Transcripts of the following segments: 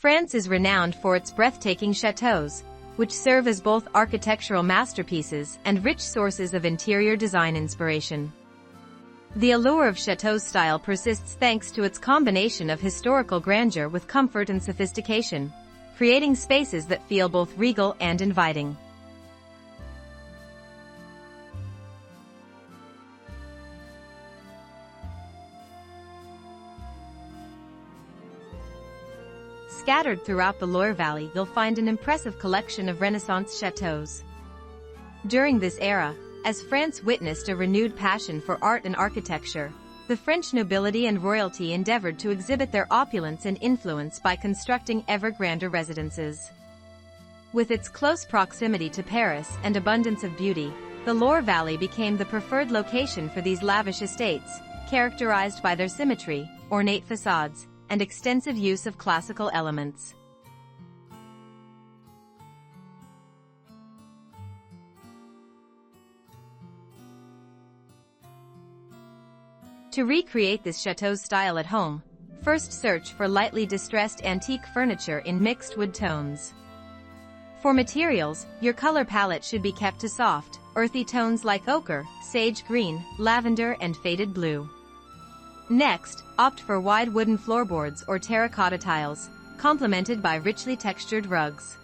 France is renowned for its breathtaking chateaus, which serve as both architectural masterpieces and rich sources of interior design inspiration. The allure of chateau style persists thanks to its combination of historical grandeur with comfort and sophistication, creating spaces that feel both regal and inviting. Scattered throughout the Loire Valley, you'll find an impressive collection of Renaissance chateaux. During this era, as France witnessed a renewed passion for art and architecture, the French nobility and royalty endeavored to exhibit their opulence and influence by constructing ever grander residences. With its close proximity to Paris and abundance of beauty, the Loire Valley became the preferred location for these lavish estates, characterized by their symmetry, ornate facades, and extensive use of classical elements. To recreate this chateau style at home, first search for lightly distressed antique furniture in mixed wood tones. For materials, your color palette should be kept to soft, earthy tones like ochre, sage green, lavender, and faded blue. Next, opt for wide wooden floorboards or terracotta tiles, complemented by richly textured rugs.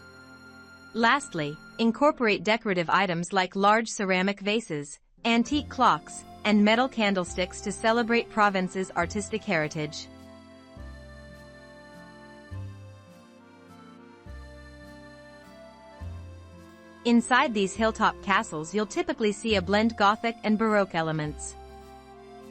Lastly, incorporate decorative items like large ceramic vases, antique clocks, and metal candlesticks to celebrate Provence's artistic heritage. Inside these hilltop castles, you'll typically see a blend Gothic and Baroque elements.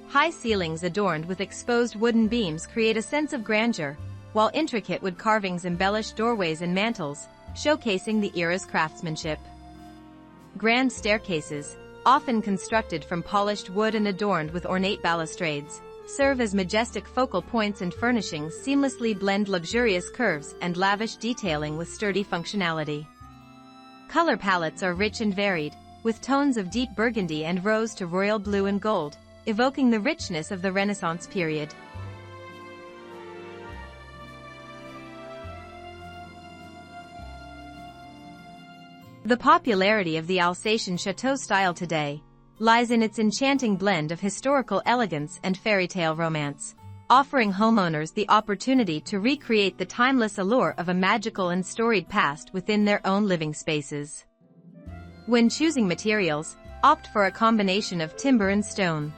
High ceilings adorned with exposed wooden beams create a sense of grandeur, while intricate wood carvings embellish doorways and mantels, showcasing the era's craftsmanship. Grand staircases, often constructed from polished wood and adorned with ornate balustrades, serve as majestic focal points, and furnishings seamlessly blend luxurious curves and lavish detailing with sturdy functionality. Color palettes are rich and varied, with tones of deep burgundy and rose to royal blue and gold, evoking the richness of the Renaissance period. The popularity of the Alsatian chateau style today lies in its enchanting blend of historical elegance and fairy tale romance, offering homeowners the opportunity to recreate the timeless allure of a magical and storied past within their own living spaces. When choosing materials, opt for a combination of timber and stone.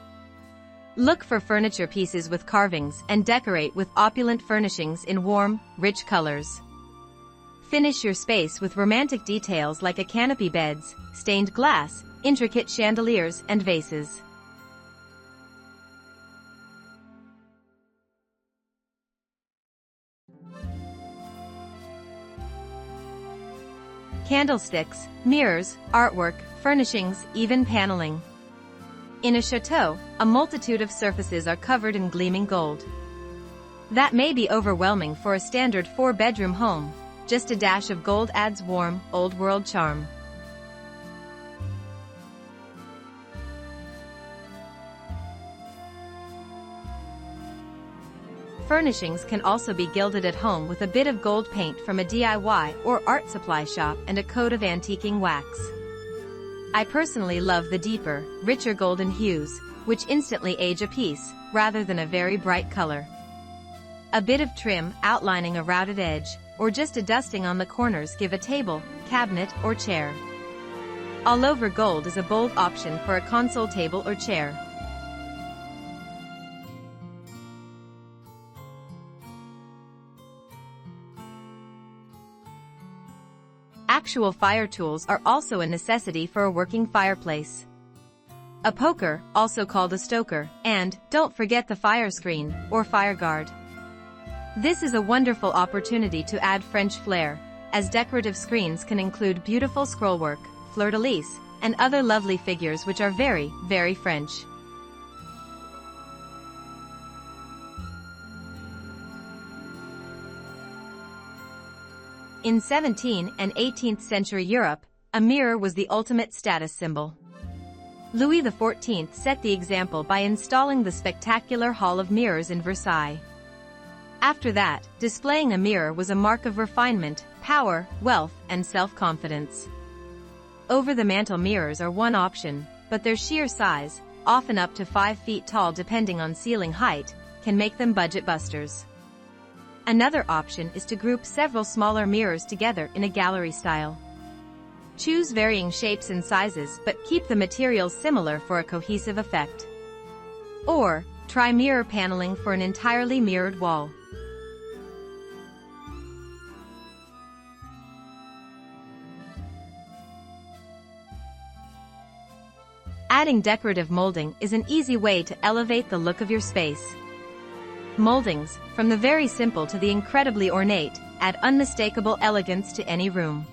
Look for furniture pieces with carvings and decorate with opulent furnishings in warm, rich colors. Finish your space with romantic details like a canopy beds, stained glass, intricate chandeliers, and vases. Candlesticks, mirrors, artwork, furnishings, even paneling. In a chateau, a multitude of surfaces are covered in gleaming gold. That may be overwhelming for a standard 4-bedroom home. Just a dash of gold adds warm, old-world charm. Furnishings can also be gilded at home with a bit of gold paint from a DIY or art supply shop and a coat of antiquing wax. I personally love the deeper, richer golden hues, which instantly age a piece, rather than a very bright color. A bit of trim outlining a rounded edge, or just a dusting on the corners give a table, cabinet, or chair. All-over gold is a bold option for a console table or chair. Actual fire tools are also a necessity for a working fireplace. A poker, also called a stoker, and, don't forget the fire screen, or fire guard. This is a wonderful opportunity to add French flair, as decorative screens can include beautiful scrollwork, fleur-de-lis, and other lovely figures which are very, very French. In 17th and 18th century Europe, a mirror was the ultimate status symbol. Louis XIV set the example by installing the spectacular Hall of Mirrors in Versailles. After that, displaying a mirror was a mark of refinement, power, wealth, and self-confidence. Over-the-mantel mirrors are one option, but their sheer size, often up to 5 feet tall depending on ceiling height, can make them budget busters. Another option is to group several smaller mirrors together in a gallery style. Choose varying shapes and sizes but keep the materials similar for a cohesive effect. Or, try mirror paneling for an entirely mirrored wall. Adding decorative molding is an easy way to elevate the look of your space. Moldings, from the very simple to the incredibly ornate, add unmistakable elegance to any room.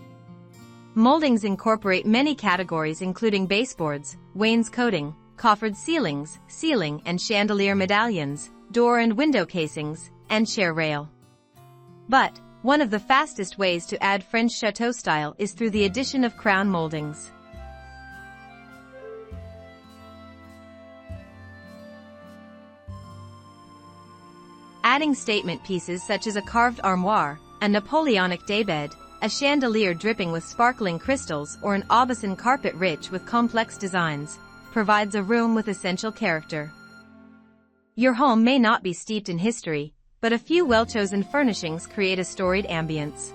Moldings incorporate many categories including baseboards, wainscoting, coffered ceilings, ceiling and chandelier medallions, door and window casings, and chair rail. But, one of the fastest ways to add French Chateau style is through the addition of crown moldings. Adding statement pieces such as a carved armoire, a Napoleonic daybed, a chandelier dripping with sparkling crystals or an Aubusson carpet rich with complex designs, provides a room with essential character. Your home may not be steeped in history, but a few well-chosen furnishings create a storied ambience.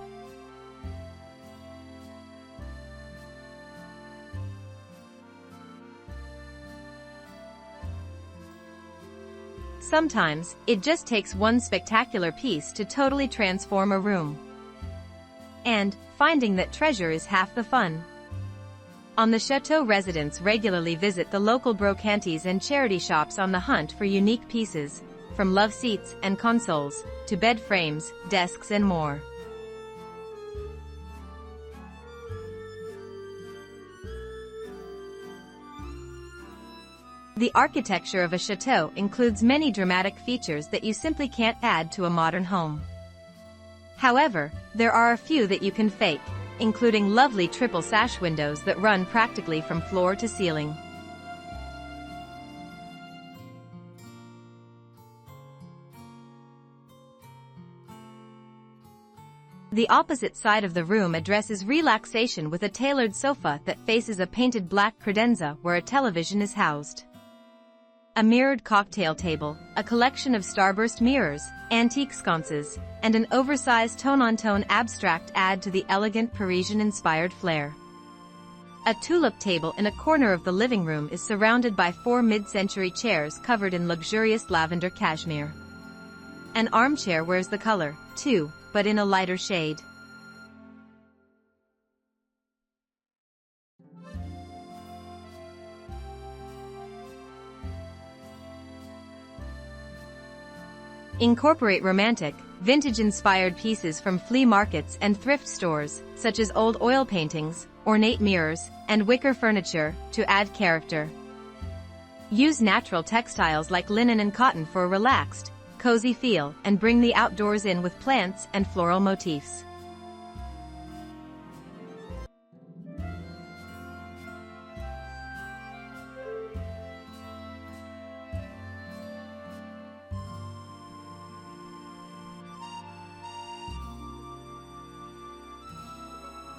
Sometimes, it just takes one spectacular piece to totally transform a room. And, finding that treasure is half the fun. On the Chateau, residents regularly visit the local brocantes and charity shops on the hunt for unique pieces, from love seats and consoles, to bed frames, desks and more. The architecture of a chateau includes many dramatic features that you simply can't add to a modern home. However, there are a few that you can fake, including lovely triple sash windows that run practically from floor to ceiling. The opposite side of the room addresses relaxation with a tailored sofa that faces a painted black credenza where a television is housed. A mirrored cocktail table, a collection of starburst mirrors, antique sconces, and an oversized tone-on-tone abstract add to the elegant Parisian-inspired flair. A tulip table in a corner of the living room is surrounded by 4 mid-century chairs covered in luxurious lavender cashmere. An armchair wears the color, too, but in a lighter shade. Incorporate romantic, vintage-inspired pieces from flea markets and thrift stores, such as old oil paintings, ornate mirrors, and wicker furniture, to add character. Use natural textiles like linen and cotton for a relaxed, cozy feel, and bring the outdoors in with plants and floral motifs.